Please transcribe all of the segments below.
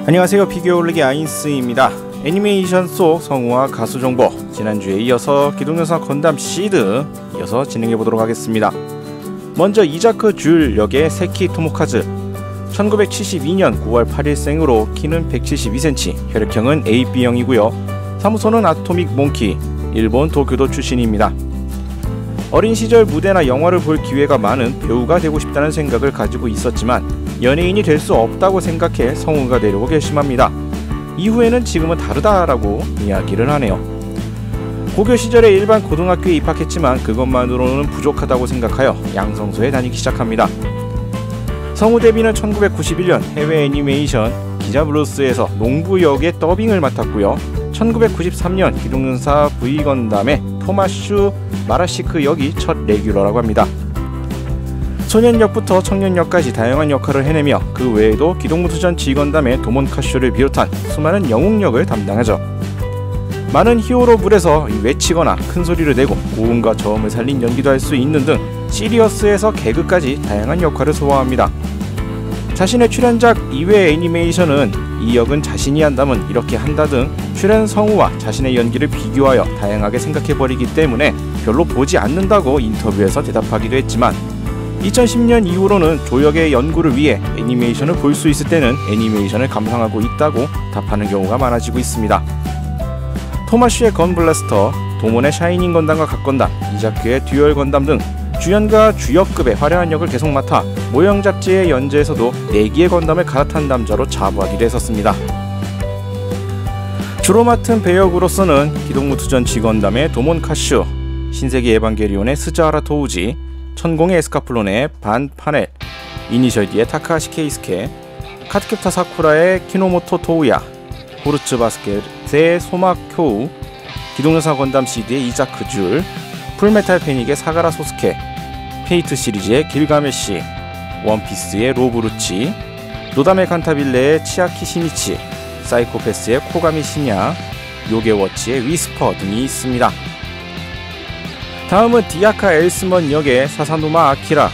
안녕하세요. 피규어 올리기 아인스입니다. 애니메이션 속 성우와 가수 정보, 지난주에 이어서 기동전사 건담 시드 이어서 진행해보도록 하겠습니다. 먼저 이자크 줄 역의 세키 토모카즈, 1972년 9월 8일생으로 키는 172cm, 혈액형은 AB형이고요. 사무소는 아토믹 몽키, 일본 도쿄도 출신입니다. 어린 시절 무대나 영화를 볼 기회가 많은 배우가 되고 싶다는 생각을 가지고 있었지만 연예인이 될 수 없다고 생각해 성우가 되려고 결심합니다. 이후에는 지금은 다르다라고 이야기를 하네요. 고교 시절에 일반 고등학교에 입학했지만 그것만으로는 부족하다고 생각하여 양성소에 다니기 시작합니다. 성우 데뷔는 1991년 해외 애니메이션 기자블루스에서 농부 역의 더빙을 맡았고요. 1993년 기동전사 V건담의 토마슈 마라시크 역이 첫 레귤러라고 합니다. 소년역부터 청년역까지 다양한 역할을 해내며 그 외에도 기동무수전 G건담의 도몬카쇼를 비롯한 수많은 영웅역을 담당하죠. 많은 히어로물에서 외치거나 큰 소리를 내고 고음과 저음을 살린 연기도 할 수 있는 등 시리어스에서 개그까지 다양한 역할을 소화합니다. 자신의 출연작 이외의 애니메이션은 이 역은 자신이 한다면 이렇게 한다 등 출연 성우와 자신의 연기를 비교하여 다양하게 생각해버리기 때문에 별로 보지 않는다고 인터뷰에서 대답하기도 했지만 2010년 이후로는 조역의 연구를 위해 애니메이션을 볼 수 있을 때는 애니메이션을 감상하고 있다고 답하는 경우가 많아지고 있습니다. 토마슈의 건블래스터, 도몬의 샤이닝 건담과 갓건담, 이자크의 듀얼 건담 등 주연과 주역급의 화려한 역을 계속 맡아 모형 잡지의 연재에서도 4기의 건담을 갈아탄 남자로 자부하기도 했었습니다. 주로 맡은 배역으로서는 기동무투전 G건담의 도몬카슈, 신세기 에반게리온의 스즈하라 토우지, 천공의 에스카플론의 반 파넬, 이니셜 D의 타카하시 케이스케, 카드캡타 사쿠라의 키노모토 토우야, 호르츠 바스켓의 소마 쿄우, 기동전사 건담 CD의 이자크 줄, 풀메탈 패닉의 사가라 소스케, 페이트 시리즈의 길가메시, 원피스의 로브루치, 노다메 칸타빌레의 치아키 시니치, 사이코패스의 코가미 시냐, 요게워치의 위스퍼 등이 있습니다. 다음은 디아카 엘스먼 역의 사사노마 아키라,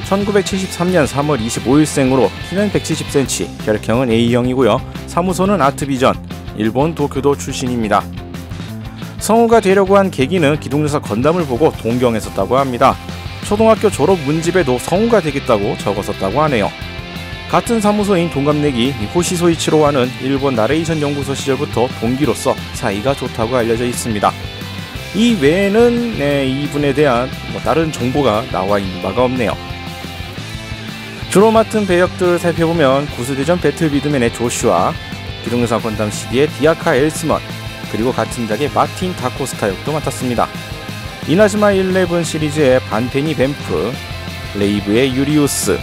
1973년 3월 25일생으로 키는 170cm, 혈액형은 A형이고요. 사무소는 아트비전, 일본 도쿄도 출신입니다. 성우가 되려고 한 계기는 기동전사 건담을 보고 동경했었다고 합니다. 초등학교 졸업 문집에도 성우가 되겠다고 적었었다고 하네요. 같은 사무소인 동갑내기 호시소이치로와는 일본 나레이션 연구소 시절부터 동기로서 사이가 좋다고 알려져 있습니다. 이 외에는 이분에 대한 다른 정보가 나와 있는 바가 없네요. 주로 맡은 배역들을 살펴보면 구수대전 배틀비드맨의 조슈아, 기동전사 건담 CD의 디아카 엘스먼, 그리고 같은 작의 마틴 다코스타 역도 맡았습니다. 이나즈마 11 시리즈의 반페니 뱀프, 레이브의 유리우스,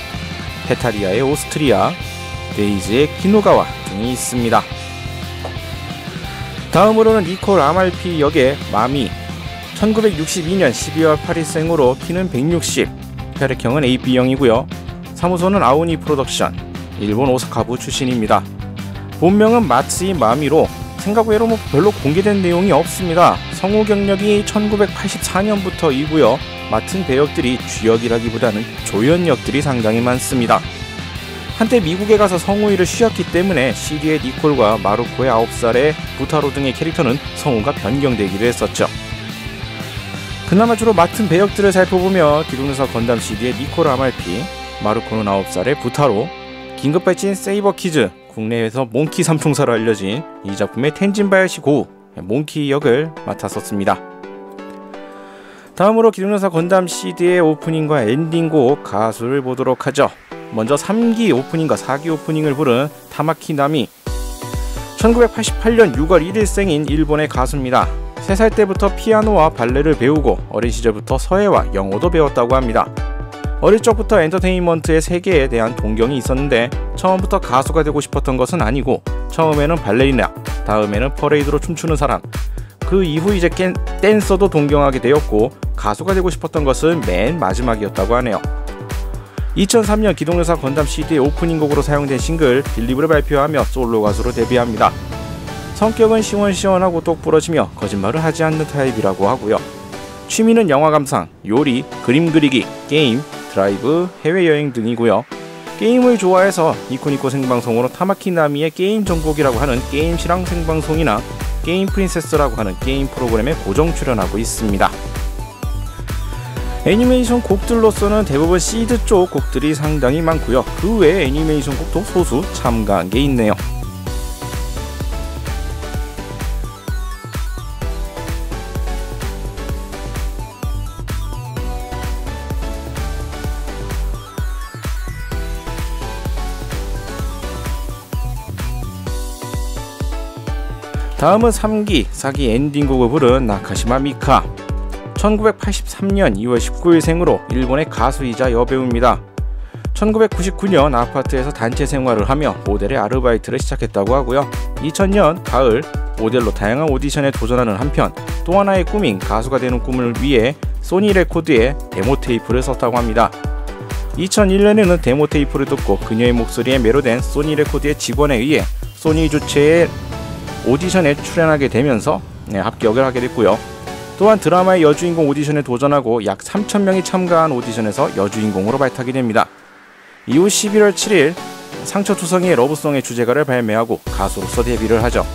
페타리아의 오스트리아, 데이즈의 키누가와 등이 있습니다. 다음으로는 니콜 아말피 역의 마미, 1962년 12월 8일생으로 키는 160, 혈액형은 AB형이고요. 사무소는 아오니 프로덕션, 일본 오사카부 출신입니다. 본명은 마츠이 마미로 생각외로 별로 공개된 내용이 없습니다. 성우 경력이 1984년부터이고요. 맡은 배역들이 주역이라기보다는 조연역들이 상당히 많습니다. 한때 미국에 가서 성우 일을 쉬었기 때문에 CD의 니콜과 마루코의 9살의 부타로 등의 캐릭터는 성우가 변경되기도 했었죠. 그나마 주로 맡은 배역들을 살펴보며 기동전사 건담 CD의 니콜 아말피, 마루코는 9살의 부타로, 긴급발진 세이버 키즈, 국내에서 몽키 삼총사로 알려진 이 작품의 텐진바야시 고우, 몽키 역을 맡았었습니다. 다음으로 기동전사 건담 CD의 오프닝과 엔딩곡 가수를 보도록 하죠. 먼저 3기 오프닝과 4기 오프닝을 부른 타마키 나미, 1988년 6월 1일생인 일본의 가수입니다. 3살 때부터 피아노와 발레를 배우고 어린 시절부터 서예와 영어도 배웠다고 합니다. 어릴 적부터 엔터테인먼트의 세계에 대한 동경이 있었는데 처음부터 가수가 되고 싶었던 것은 아니고 처음에는 발레리나, 다음에는 퍼레이드로 춤추는 사람, 그 이후 이제 댄서도 동경하게 되었고 가수가 되고 싶었던 것은 맨 마지막이었다고 하네요. 2003년 기동전사 건담 CD의 오프닝곡으로 사용된 싱글 빌리브를 발표하며 솔로 가수로 데뷔합니다. 성격은 시원시원하고 똑부러지며 거짓말을 하지 않는 타입이라고 하고요. 취미는 영화 감상, 요리, 그림 그리기, 게임, 드라이브, 해외여행 등이고요. 게임을 좋아해서 니코니코 생방송으로 타마키나미의 게임 정복이라고 하는 게임 실황 생방송이나 게임 프린세스라고 하는 게임 프로그램에 고정 출연하고 있습니다. 애니메이션 곡들로서는 대부분 시드 쪽 곡들이 상당히 많고요. 그 외에 애니메이션 곡도 소수 참가한 게 있네요. 다음은 3기 4기 엔딩곡을 부른 나카시마 미카. 1983년 2월 19일 생으로 일본의 가수이자 여배우입니다. 1999년 아파트에서 단체 생활을 하며 모델의 아르바이트를 시작했다고 하고요. 2000년 가을 모델로 다양한 오디션에 도전하는 한편 또 하나의 꿈인 가수가 되는 꿈을 위해 소니 레코드에 데모 테이프를 썼다고 합니다. 2001년에는 데모 테이프를 듣고 그녀의 목소리에 매료된 소니 레코드의 직원에 의해 소니 주최의 오디션에 출연하게 되면서 합격을 하게 됐고요. 또한 드라마의 여주인공 오디션에 도전하고 약 3,000명이 참가한 오디션에서 여주인공으로 발탁이 됩니다. 이후 11월 7일 상처투성이의 러브송의 주제가를 발매하고 가수로서 데뷔를 하죠.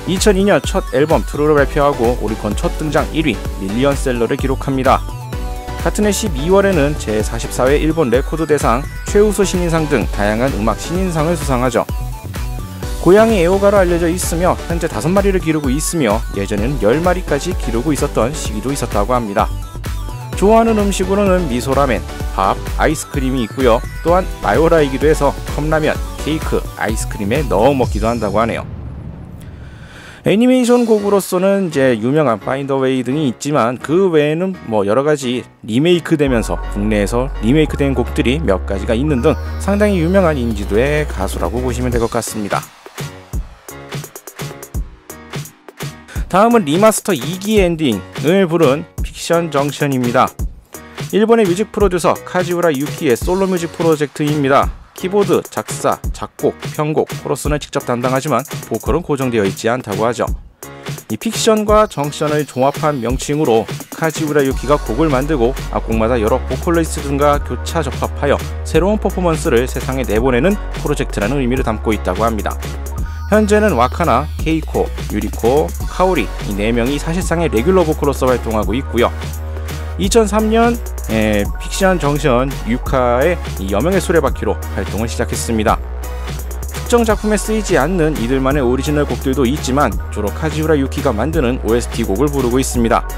2002년 첫 앨범 트루를 발표하고 오리콘 첫 등장 1위 밀리언셀러를 기록합니다. 같은 해 12월에는 제44회 일본 레코드 대상 최우수 신인상 등 다양한 음악 신인상을 수상하죠. 고양이 애호가로 알려져 있으며 현재 5마리를 기르고 있으며 예전에는 10마리까지 기르고 있었던 시기도 있었다고 합니다. 좋아하는 음식으로는 미소라멘, 밥, 아이스크림이 있고요. 또한 마요라이기도 해서 컵라면, 케이크, 아이스크림에 넣어 먹기도 한다고 하네요. 애니메이션 곡으로서는 이제 유명한 파인드 웨이 등이 있지만 그 외에는 여러가지 리메이크 되면서 국내에서 리메이크 된 곡들이 몇 가지가 있는 등 상당히 유명한 인지도의 가수라고 보시면 될 것 같습니다. 다음은 리마스터 2기 엔딩을 부른 픽션 정션입니다. 일본의 뮤직 프로듀서 카지우라 유키의 솔로 뮤직 프로젝트입니다. 키보드, 작사, 작곡, 편곡, 코러스는 직접 담당하지만 보컬은 고정되어 있지 않다고 하죠. 이 픽션과 정션을 종합한 명칭으로 카지우라 유키가 곡을 만들고 곡마다 여러 보컬리스트 등과 교차 접합하여 새로운 퍼포먼스를 세상에 내보내는 프로젝트라는 의미를 담고 있다고 합니다. 현재는 와카나, 케이코, 유리코, 카오리 이 4명이 사실상의 레귤러 보컬로서 활동하고 있고요. 2003년 픽션 정션 유카의 여명의 수레바퀴로 활동을 시작했습니다. 특정 작품에 쓰이지 않는 이들만의 오리지널 곡들도 있지만 주로 카지우라 유키가 만드는 OST 곡을 부르고 있습니다.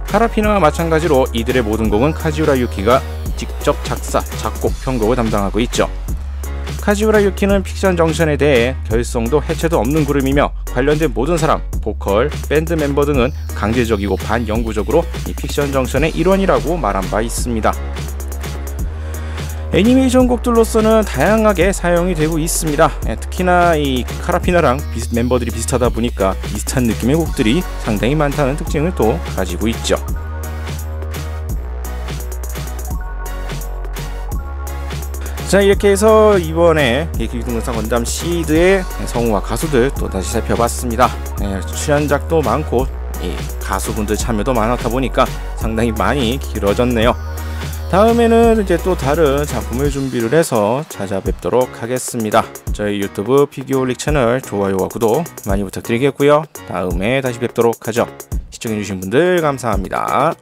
카라피나와 마찬가지로 이들의 모든 곡은 카지우라 유키가 직접 작사, 작곡, 편곡을 담당하고 있죠. 카지우라 유키는 픽션 정션에 대해 결성도 해체도 없는 그룹이며 관련된 모든 사람, 보컬, 밴드 멤버 등은 강제적이고 반영구적으로 이 픽션 정션의 일원이라고 말한 바 있습니다. 애니메이션 곡들로서는 다양하게 사용이 되고 있습니다. 특히나 이 카라피나랑 멤버들이 비슷하다 보니까 비슷한 느낌의 곡들이 상당히 많다는 특징을 또 가지고 있죠. 자, 이렇게 해서 이번에 기동사 건담 시드의 성우와 가수들 또 다시 살펴봤습니다. 출연작도 많고 가수분들 참여도 많았다 보니까 상당히 많이 길어졌네요. 다음에는 이제 또 다른 작품을 준비를 해서 찾아뵙도록 하겠습니다. 저희 유튜브 피규어올릭 채널 좋아요와 구독 많이 부탁드리겠고요. 다음에 다시 뵙도록 하죠. 시청해주신 분들 감사합니다.